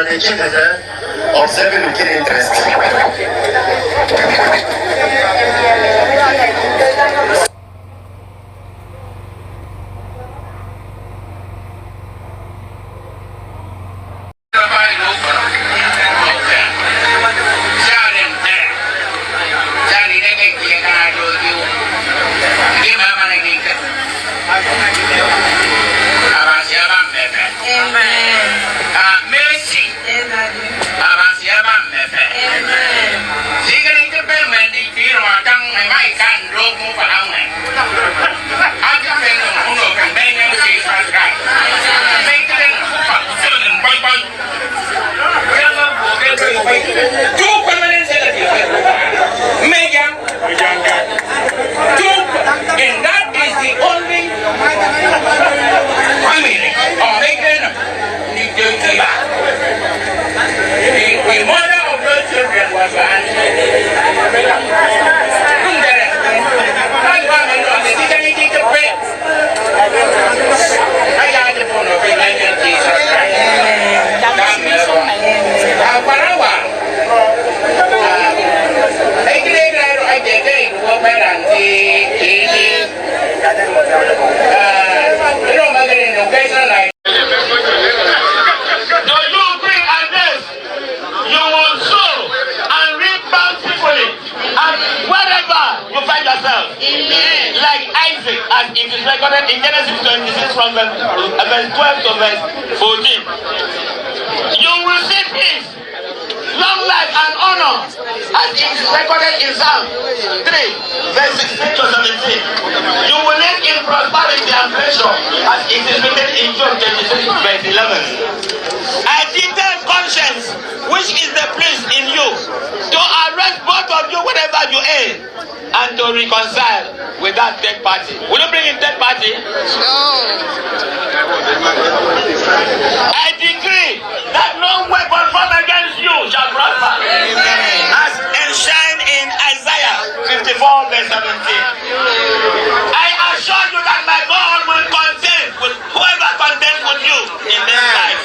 The changes observing with interest. It is recorded in Genesis 26 from verse 12 to verse 14. You will see peace, long life and honor, as it is recorded in Psalm 3 verse 16 to 17. You will live in prosperity and pleasure, as it is written in Job 26 verse 11. I detail conscience, which is the place in you, to arrest both of you wherever you aim, and to reconcile with that third party. Will you bring in third party? No. I decree that no weapon formed against you shall prosper. Amen. As enshrined in Isaiah 54 verse 17. I assure you that my God will contend with whoever contends with you in this life.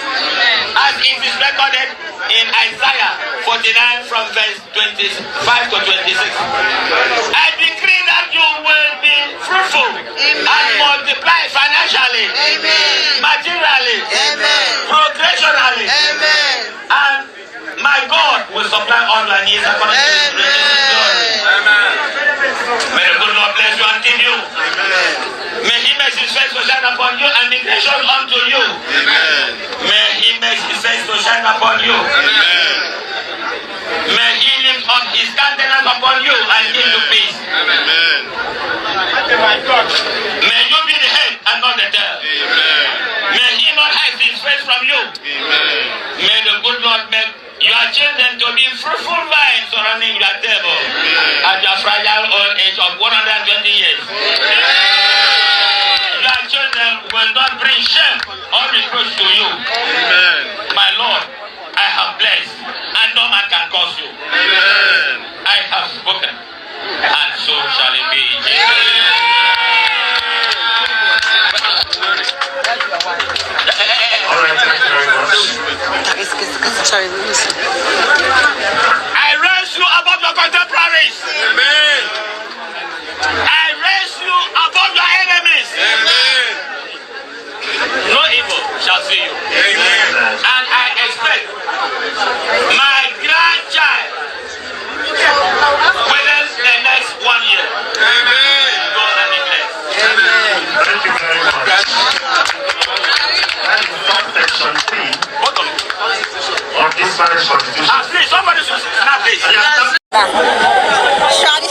As it is recorded in Isaiah 49 from verse 25 to 26. I decree that you will be fruitful. Amen. And multiply financially. Amen. Materially. Amen. Progressionally. Amen. And my God will supply all your needs according to His riches in glory. Amen. May the good Lord bless you and keep you. Amen. May He make His face to shine upon you and be gracious unto you. Amen. May He make His face to shine upon you. Amen. May He lift up His countenance upon you and give you peace. Amen. May you be the head and not the tail. Amen. May He not hide His face from you. Amen. May the good Lord make your your table at your fragile old age of 120 years. Your children will not bring shame or reproach to you. My Lord, I have blessed, and no man can curse you. I have spoken, and so shall it be. All right, thank you very much. I raise you above your contemporaries. Amen. I raise you above your enemies. Amen. No evil shall see you. Amen. And I expect my grandchild within the next 1 year. Amen. Go and be blessed. Amen. Thank you very much. That is subsection 3 Both of you. of this marriage constitution. Please, somebody should snap this. I have Shaggy